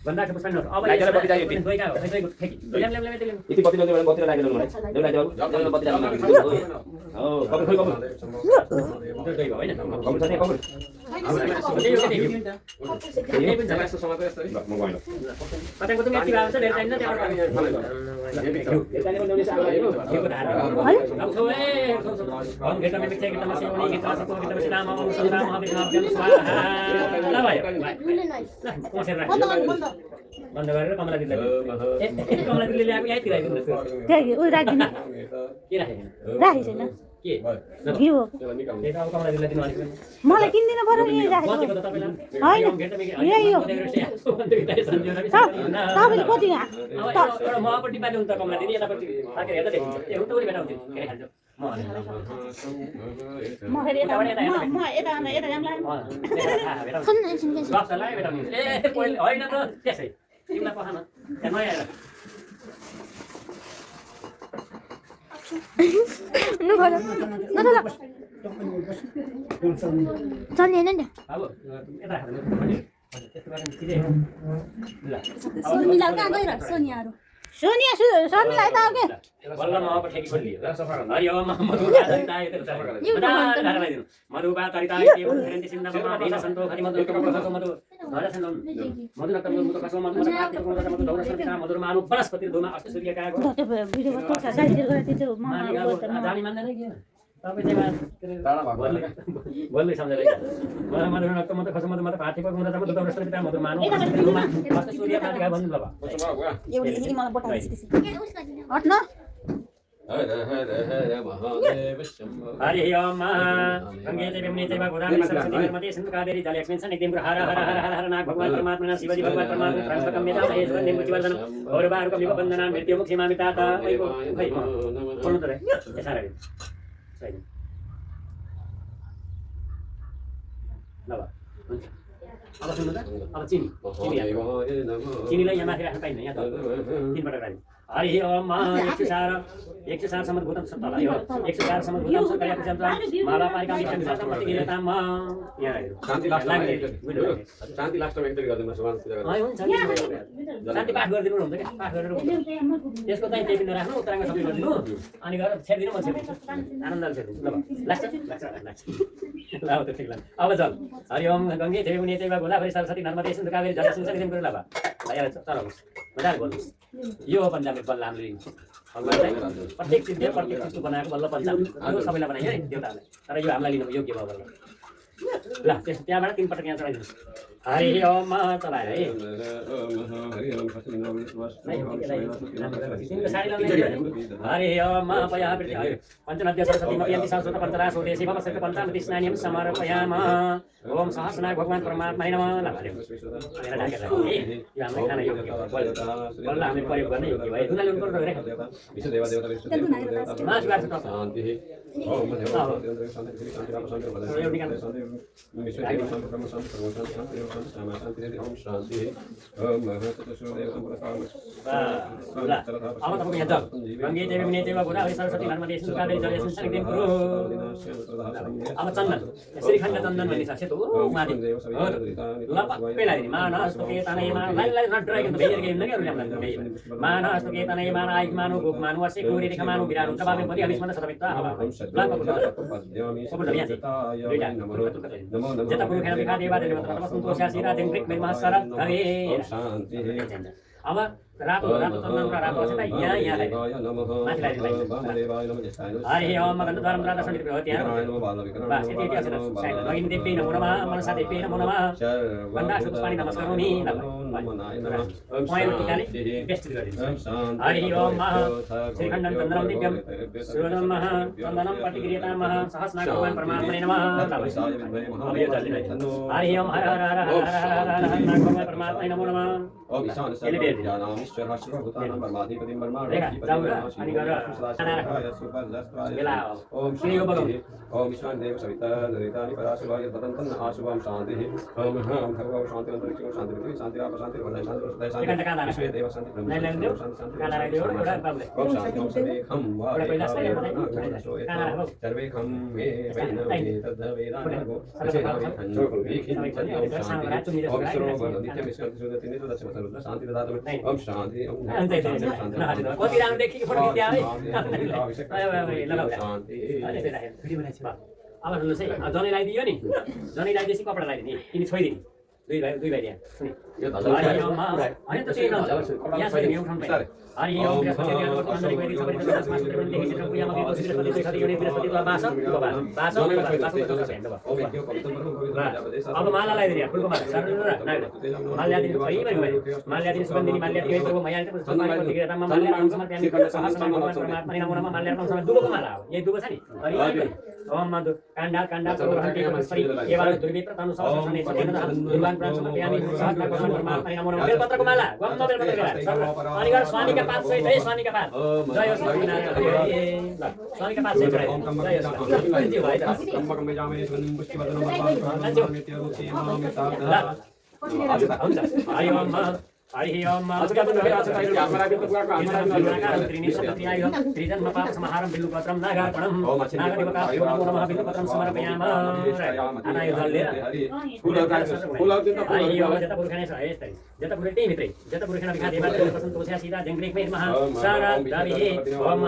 भन्दा पुष्पा नहोस् अब लाइटर बत्ती चाहियो तिन दुईका हो दुईको ठेकी ल्याम ल्याम ल्याम ल्याम यति बत्ती ल्याउनु बत्ती लागेन मलाई देउ लाइटर बत्ती ल्याउनु हो कपल खोइ कपल दुई हो हैन कपल छ नि कपल यो पनि जग्गा समय त यस्तै म गएन तपाईको त यति भएको छ धेरै टाइम न त्यहाँ यताले बनाउने साल हो यो धारा अब छौ ए हम गेटा में पिक्चर गेटा में से उनी गेटा से गेटा में नाम आउनु सदा महाविद्यालय जन स्वाहा ल भयो कोसेर राख्नु बन्द गरेर कमला दिदीले कमला दिदीले ल्याएको यहीँतिर आइदिनु त्यही उ राख्दिनु के राखेको राखी छैन के घिउ त्यता अब कमला दिदीले दिनु भनेको मलाई किन्दिन बरु यही राखेको बसेको त तपाईलाई हैन यही हो तपाईले कति अब मपट्टि बाटो हुन्छ कमला दिदी यतापट्टि ताकेर हेर्दा देखिन्छ ए हुन्छ उनी बेटा हुन्छ के खान्छ म फेरि यता म यता यता जामला खन्न एकछिन के गफ चलाए बेटा ए पहिले हैन त त्यसै तिमीलाई पखान त्यहाँ नयाँ आएर नु घर न ल चल्ने हैन नि अब यता हाल्नु त्यस्तो गर्ने चिजे ल सोनिला कहाँ गइरा सोनियाहरु सोनिया सोनिलाई त आके बल्ल म अब ठेकी खोल्ली हरि ओम मधुबा तरिता यता मधुबा तरिता के भन्छ सिन्दामा दिन सन्तो हरि मधु कपको मधु धरा सन्दम मधु नक्क मधु कसो मधु मधु दौरा सर्का मधुर मानु वनस्पति धुमा अष्ट सूर्य का त्यो भिडियो को टोका साइड गरे त्यो म जानी मान्दैन के तपाईँ चाहिँ टाढा भएको बोल्दै सम्झेर मधु नक्क मधु कसो मधु पार्टी को मधु दौरा सर्का मधु मानु अष्ट सूर्य का का भन्नु बाबा एउटी दिदी मलाई बताइदिस हट्न हरि ओम गंगे च यमुने चैव गोदावरी सरस्वती नर्मदे सिन्धु कावेरी जलेऽस्मिन् सन्निधिं हर हर हर हर हर नाग भगवान् परमात्मना शिवजी भगवान् परमात्मा त्र्यंबकं यजामहे सुगन्धिं पुष्टिवर्धनं गौरवारुकं विव वन्दनान् मृत्युमुक्षीमामि तात ऐको खै बोल्नु त रे यसरा रे सही ल हुन्छ अब सुन्नु त अब चिनीलाई यहाँ माथि राख्न पाइन्न यहाँ त तीनपटक राख्नु हरि ओम 104 सम्म भूतम सत्तला यो 104 सम्म भूतम सत्तला प्रचण्ड माला पारिका मित्रम सम्मति गिरताम यहाँ राख्नु शान्ति लास्टमा एकचोटि गर्दिनु भगवान पूजा गर्नु हुन्छ शान्ति पाठ गरिदिनु हुन्छ के पाठ गरेर त्यसको चाहिँ त्यही पनि राख्नु उत्तराङ्ग सबै गरिदिनु अनि गएर छेडिदिनु म छेडिदिन्छु आनन्दले छेडिदिन्छु ल लाग्छ ल अब त ठिक लाग्छ अब चल हरि ओम गंगे देवी मुनि चैव गोदावरी सरस्वती नर्मदे सिन्धु कावेरी जलेऽस्मिन् सन्निधिं कुरु ल बा यार चलाउनुस् मजाले बोल्नुस् यो हो पञ्चामृत बल्ल हामीले लिन्छौँ भगवान्लाई प्रत्येक चिज बनाएको बल्ल पञ्चामृत यो सबैलाई बनाइयो है देवतालाई तर यो हामीलाई लिनु योग्य भयो बल्ल ल त्यहाँबाट तीन पटक यहाँ चलाइदिनुहोस् हरि ओम चलाएर है हरि ओम पया पञ्चनद्य सरस्वती मपयन्ति सरस्वत पञ्चरासो देशे भवस्य पञ्चामृति स्नानिं समर्पयाम ओम सहस्रनाग भगवान् परमात्माय नमः ल भन्यो भनेर ढाकेर यो हामीलाई खान योग्य बल्ल हामीले प्रयोग गर्न योग्य भयो दुनाले उनको रे विश्व देवता शान्ति अब तपाईको यहाँ जाऊ गंगे देवी मुनि चैव गोदावरी सरस्वती नर्मदे सिन्धु कावेरी जलेऽस्मिन् सन्निधिं कुरु अब चन्दन श्रीखण्ड चन्दन भन्ने छ सेतो माथि ल पक्कै लाग्यो मानस्तु केतनै मान लाइ नड्राइकन भेयर गेम नगे रुले हामीलाई मानस्तु केतनै मान आइक मानु गोक मानु वसे कोरी रेखा मानु बिरानु कबामे परि अभिस्मन सदमित हवा ब्लाक को जता पुरु खेल दिखा देवा देव तथा संतोष आशीरा दिन ब्रेक में महाशरद हरे अब रातो चन्दन र रातो छ यहाँ है माथि लागि हरि ओम गन्ध धर्म राधा सन्निधि भयो त्यहाँ बस यति यति छ साइड लगिन देवी नमो नमः मनसा देवी नमो नमः गन्धा सुपुष्पाणि नमस्कारोमि बेस्ट गरिदिन्छ हरि ओम श्रीखण्डं चन्द्रं दिव्यं सूर्यं चन्दनं पटिक्रियतां सहस्रनाग भगवान् परमात्मने नमः हरि ओम हर हर हर हर हर हर नाग भगवान् परमात्मने नमो नमः ओम ईशान सर्वज्ञानां ईश्वरः सर्वभूतानां परमाधिपतिं ओम ईशान देव सविता नरितानि पराशुभाय तदन्तं आशुभां शान्तिः ओम हम भगवो शान्ति अंतरिक्षो शान्ति पृथ्वी शान्ति आप शान्ति वरदाय शान्ति वरदाय शान्ति विश्वे देव शान्ति ब्रह्म शान्ति ओम शान्ति ओम सर्वे खम सर्वे खम मे वैनवे तद्वेदानगो ओम सर्वो नित्यं विश्रांति सुदति निरुदस्य सर्वत्र शान्ति ददातु ओम शान्ति ओम शान्ति अब सुन्नुहोस् है जनै लगाइदियो नि जनै लगाइदिएपछि कपडा लगाइदिने किन छोइदिने दुई भाइ यहाँ सुनि होइन त त्यही रहन्छ यहाँ छैन यो उठाउनु पाइन्छ हरि ओम बृहस्पति अन्तरिक वैदिक सबै शास्त्र पनि देखिन्छ पूजामा बृहस्पति देखि यो बृहस्पति बास अब माला लगाइदिने फुलको माला माला ल्याइदिनु भइभरि माला ल्याइदिनु सुगन्धिनी माला ल्याइदिनु प्रभु मैया राममा माला ल्याइदिनु समर्पयामि सहस्रनाम भगवान् परमात्मा नमोनमः माला ल्याइदिनु समय दुबोको माला हो यही दुबो छ नि हरि ओम मधु काण्डा काण्डा प्रभुहन्ति परस्परि केवल दुर्विप्र तनु सहस्रने सतेन दुर्वान प्राण समर्पयामि सहस्रनाम भगवान् परमात्मा नमोनमः बेलपत्रको माला गम्म बेलपत्रको माला अनि गएर स्वामीका पात सहित है स्वामीका पात जय स्वामीनारायण स्वामीका पात सहित जय हरि ओम हरि ओम त्रिजन्मपापसंहारं बिल्लुपत्रं नागार्पणं नागदेवताभ्यो नमो नमः बिल्लुपत्रं समर्पयामः अनायो जलले हरि ओम जतपुरुषाणे सहेस्तै जतपुरुषे भित्रै जतपुरुषेण विखा देवा प्रसन्तोषया सीता जङ्ग्रेक्मे नमः शरद्रविः ओम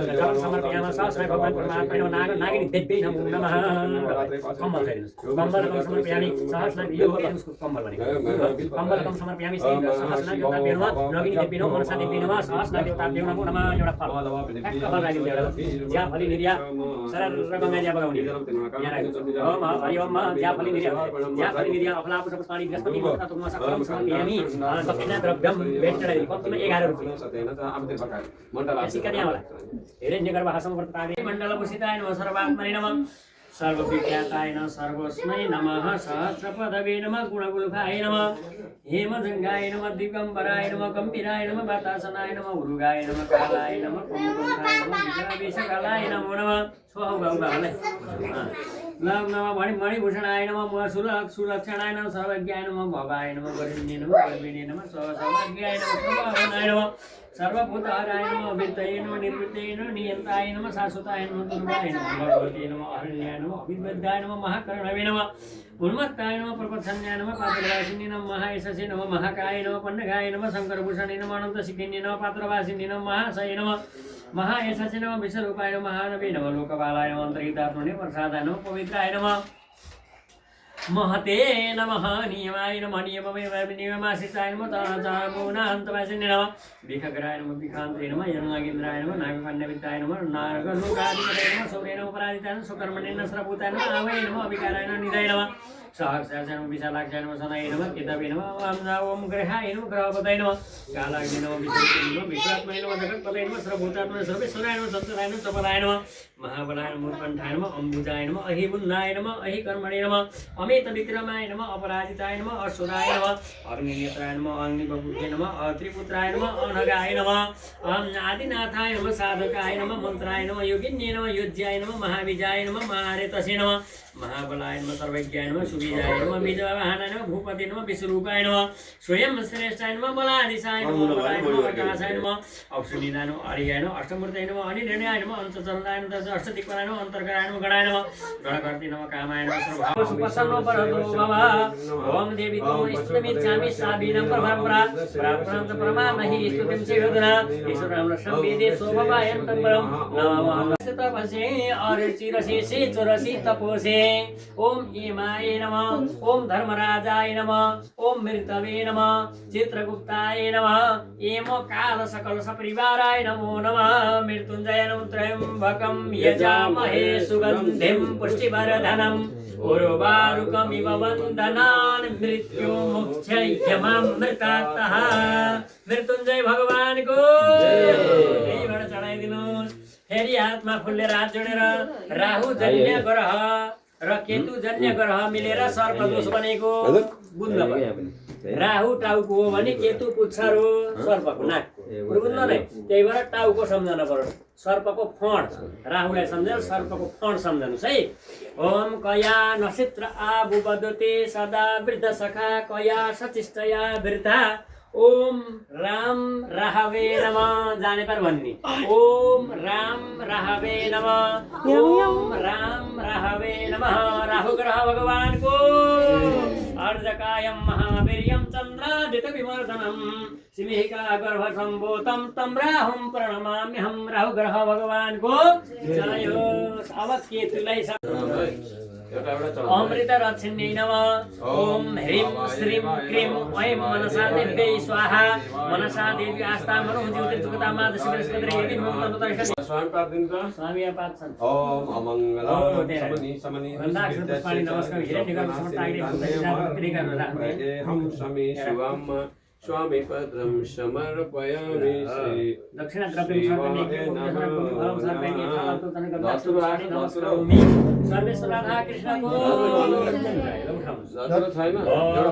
जलं समर्पयामः सहस्र भगवान् परमात्मने नागिनी देव्यै नमो नमः कम्बलकं समर्पयामि सहस्र कम्बल भनेको कम्बलकं समर्पयामि सहस्र देवताभ्यो नमः नगिनी देव्यै नमः मनसा देव्यै नमः सहस्र देवताभ्यो नमो नमः एउटा फल कम्बल राखिदिनु एउटा ज्या फली निर्या सरर गङ्गा ज्या बगाउने यहाँ राखिदिनु ओम हरि ओम ज्या फली निर्या अफलापु सपुष्पाणि बृहस्पति मुक्ता तुम सकलम समर्पयामि दक्षिणा द्रव्यम भेटडाइ कम्तीमा 11 रुपैयाँ सिक्का त्यहाँ होला हिरण्यगर्भः संवर्तताय मण्डलभूषिताय नमः सर्वात्मने नमः सर्वविख्याताय नमः सर्वस्मै नमः सहस्रपदवे नमः गुणगुल्फाय नमः हेमजङ्गाय नमः दिगम्बराय नमः गम्भीराय नमः वातासनाय नमः उरुगाय नमः कालाय नमः कुमुकुण्ठाय नमः विषकालाय नमो नमः स्वहौ गौगालाई नमः मणिभूषणाय नमः सुलक्षणाय नमः सर्वज्ञाय नमः भवाय नमः वरिण्ये नमः गर्भिणे नमः सर्वज्ञाय नमः सर्वभवनाय नमः सर्वभूताराय नमः वित्तये नमः निर्वृत्तये नमः नियन्ताय नमः शाश्वताय नमः दुर्गाय नमः भगवते नमः अरण्याय नमः अभिद्वद्धाय नमः महाकर्णवे नमः उन्मत्ताय नमः प्रपत्सन्याय नमः पात्रवासिन्ये नमः महायशसे नमः महाकाय नमः पन्नगाय नमः शङ्करभूषणे नमः अनन्तशिखिन्ये नमः पात्रवासिन्ये नमः महाशये नमः महायशसे नमः विश्वरूपाय नमः महानवे नमः लोकपालाय नमः अन्तर्हितात्मने प्रसादाय नमः पवित्राय नमः महते नमः नियमाय नमः नियमाश्रिताय नमः ताचामूनान्तवासिन्ये नमः भिखगराय नमः भिखान्ते नमः यन्नागेन्द्राय नमः नागकन्याविद्याय नमः नागलोकाधिपतये नमः सौर्ये नमः पराजिताय नमः सुकर्मणे नमः श्रभूताय नमः आवये नमः अभिकाराय नमः निधाय नमः सहस्राय नमः विशालाक्षाय नमः सनाय नमः केतवे नमः ओम ग्रहाय नमः ग्रहपतये नमः कालाग्नि नमः विष्णुपतये नमः विश्वात्मने नमः जगत्पतये नमः सर्वभूतात्मने सर्वेश्वराय नमः सत्यराय नमः चपलाय नमः महाबलाय नमः कंठाय नमः अम्बुजाय नमः अहिबुन्नाय नमः अहिकर्मणे नमः अमित विक्रमाय नमः अपराजिताय नमः अश्वराय नमः अग्निनेत्राय नमः अग्निबहुते नमः त्रिपुत्राय नमः अनगाय नमः आदिनाथाय नमः साधकाय नमः मंत्राय नमः योगिन्ये नमः योज्याय नमः महाविजाय नमः महारेतसे नमः महाबलाय नमः सर्वज्ञाय नमः सुविजाय नमः बीजवाहनाय नमः भूपते नमः विश्वरूपाय नमः स्वयं श्रेष्ठाय नमः बलाधीशाय नमः बलाय नमः आकाशाय नमः अवसुनिदाय नमः आर्याय नमः अष्टमूर्तये नमः अनिर्णयाय नमः अंतचलनाय नमः अष्टदिक्पालाय नमः अंतर्गराय नमः गणाय नमः गणकर्ते नमः कामाय नमः सर्वसुप्रसन्नो परतो भव ओम देवी त्वं स्तुतिमिच्छामि साबीनं प्रभावरा प्राप्तां परमामहि स्तुतिं सेवदना ईश्वरं रक्षं वेदे शोभवायन्तं परं नमः तपसे अर्चिरसि चुरसि तपोसे ओम हेमाय नमः ओम धर्मराजाय नमः ओम मृतवे नमः चित्रगुप्ताय नमः एम काल सकल सपरिवाराय नमो नमः मृत्युञ्जय त्र्यम्बकं यजामहे सुगन्धिं पुष्टिवर्धनम् उर्वारुकमिव वन्दनान् मृत्युमुक्षयममृतातः मृत्युञ्जय भगवान को चढाइदिनुहोस् फेरि हातमा फुलले हात जोडेर राहु जन्य ग्रह र केतुजन्य ग्रह मिलेर सर्पदोष बनेको बुझ्नु पर्यो। राहु टाउको हो भने केतु पुच्छर हो सर्पको नाकको बुझ्नु नै, त्यही भएर टाउको सम्झना पर्यो, सर्पको फण राहुलाई सम्झेर सर्पको फण सम्झनुस् है। ओम कया नक्षत्र आबु बदते सदा वृद्ध सखा कया सचिष्टया वृद्धा ओम राम राहवे नमः जाने पर भन्ने ओम राम राहवे नमः ओम राम राहवे नमः। राहु ग्रह भगवानको अर्धकायं महावीर्यं चन्द्रादित विमर्दनं सिंहिका गर्भ सम्भूतं तं राहुं प्रणमाम्यहं। राहु ग्रह भगवानको जय होस्। अब केतुलाई अमृत रक्षिण्यै नमः। ओम ह्रीं श्रीं क्रीं ऐं मनसा देव्यै स्वाहा। मनसा देवी आस्था मनो ज्योति सुखता माद शिवस्पत्रे यदि मुक्तमतैष स्वामी प्रार्थिन्छ। स्वामी पाठ छन्। ओम अमंगलम समनि समनि पानी नमस्कार हिरण्यगर्भ समताग्रे भूतैः राख्ने हम स्वामी शिवम स्वामी पद्रं समर्पयामि। दक्षिण द्रव्यं सर्वेश्वर राधा कृष्ण को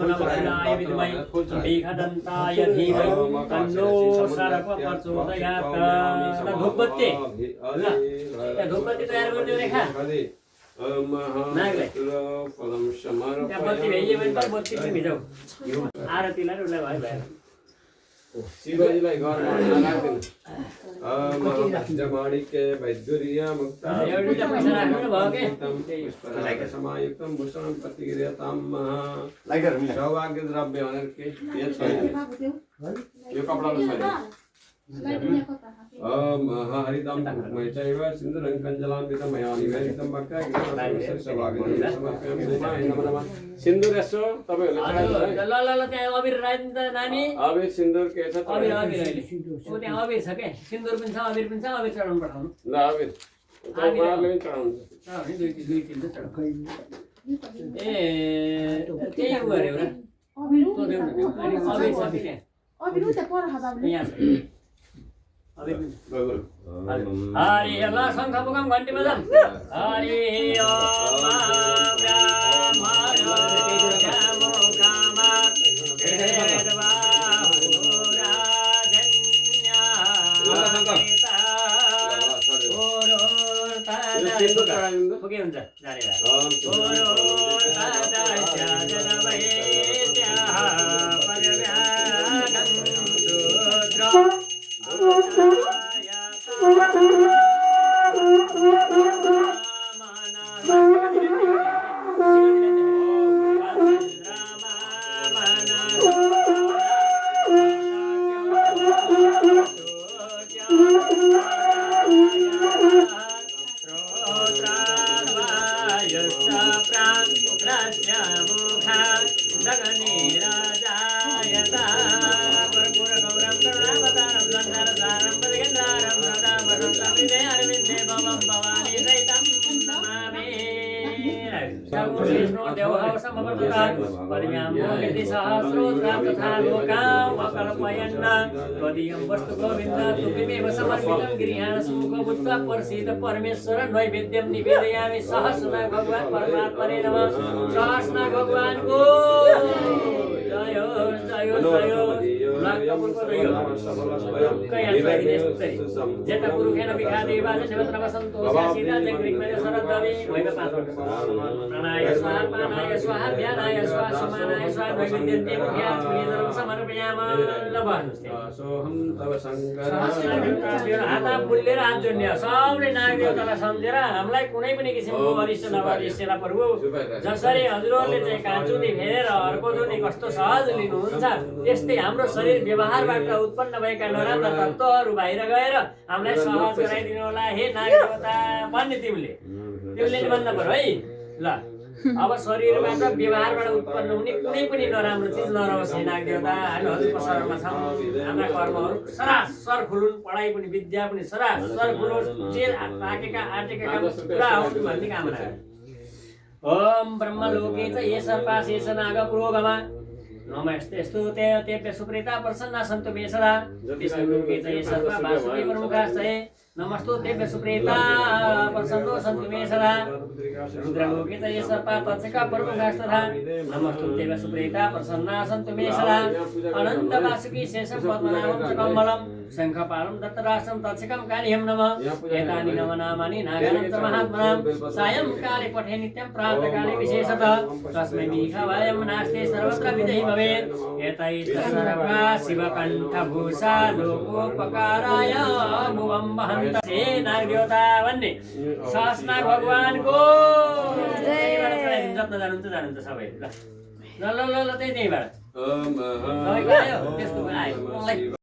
नमः विद्महे मेघदन्ताय धीमहि तन्नो सर्प प्रचोदयात्। धूपबत्ती ल धूपबत्ती तयार गरिदियो रेखा फलम समर्पयामि। बत्ती भइयो भने त बत्ती पनि भिजाऊ आरतीलाई र उसलाई भयो शिवजीलाई घरमा राख्दिनु। जमाणिके वैद्युर्य मुक्ता एउटा पैसा राख्नु भयो के समायुक्तं भूषणं प्रतिगृहतां सौभाग्य द्रव्य भनेर के छैन यो कपडाको छैन। हरिदं मैचैव सिन्दूरं कञ्जलान्वितं मया निवेदितं भक्त्या सौभाग्य समर्पयामि। नमः नमः। सिन्दूर यसो तपाईहरुले ल ल ल त्यहाँ अबिर राइदिन्छ नानी। अबिर सिन्दूर के छ? अबिर अबिर अहिले ओ त्यहाँ अबिर छ के सिन्दूर पनि छ अबिर पनि छ अबिर चढाउनु पठाउनु ल अबिर तपाईहरुले चढाउनु चढाउने दुई तीन त चढाउ ए त्यही उ गर्यो र अबिर तो देउ न अनि अबिर छ के अबिर त पर हजाबले यहाँ छ अबिर हरि अल्लाह शंख पुकम घण्टी बजाम हरि ओम ओके हुन्छ परमेश्वर नैवेद्यम निवेदयामि सहस्रनाग भगवान परमात्मने नमः। सहस्रनाग भगवान को जय हो जय हो जय हो जेता पुरुखेन विखादे बाजे सेवत्र वसन्तो सीता जगृग्मय शरदवि वैव पात्र प्राणाय स्वाहा व्यानाय स्वाहा समानाय स्वाहा नैवेद्यं ते मुख्यात् निजरं समर्पयामि। ल भन्नुस् सोहम तव शंकर हात फुलेर हात जोड्ने सबले नाग देवतालाई सम्झेर हामीलाई कुनै पनि किसिमको अरिष्ट नगरिष्टला प्रभु जसरी हजुरहरूले चाहिँ काँचुनी फेरेर अर्कोचोटि कस्तो सहज लिनुहुन्छ त्यस्तै हाम्रो शरीर व्यवहारबाट उत्पन्न भएका नराम्रा तत्त्वहरू बाहिर गएर हामीलाई सहज गराइदिनु होला हे नाग देवता भन्ने तिमीले नि भन्न पर्यो है। ल अब शरीरबाट व्यवहारबाट उत्पन्न हुने कुनै पनि नराम्रो चिज नरहोस् हे नाग देवता। हामी हजुरको शरणमा छौँ। हाम्रा कर्महरू सरासर खुलुन्, पढाइ पनि विद्या पनि सरासर खुलोस्, जे पाकेका आटेका काम पुरा होस् भन्ने कामना। ओम ब्रह्मलोके च ये सर्पा शेष नाग पुरोगमा नमस्ते स्तुते ते सुप्रीता प्रसन्ना सन्तु मे सदा ज्योतिषलोके च ये सर्पा वासुदेव प्रमुखाश्च नमस्तुते सुप्रेता प्रसन्नो सन्तु मे सदा रुद्रलोके च ये सर्पा तत्सका प्रमुखास्तथा नमस्तुते सुप्रेता प्रसन्ना सन्तु मे सदा अनन्त वासुकी शेषं पद्मनाभं च कमलं शङ्खपालं दत्तराष्ट्रं तत्सकं कालिहं नमः एतानि नवनामानि नागानं च महात्मनां सायंकाले पठे नित्यं प्रातःकाले विशेषतः तस्मै दीर्घावायं नास्ते सर्वत्र विजयी भवेत् एतैश्च सर्वा शिवकण्ठभूषा लोकोपकाराय भुवं वहन्त हे नागदेवता भन्ने सहस्रनाग भगवानको जप्न जानुहुन्छ सबै ल ल ल ल त्यही त्यहीबाट सबैको आयो त्यसको आयो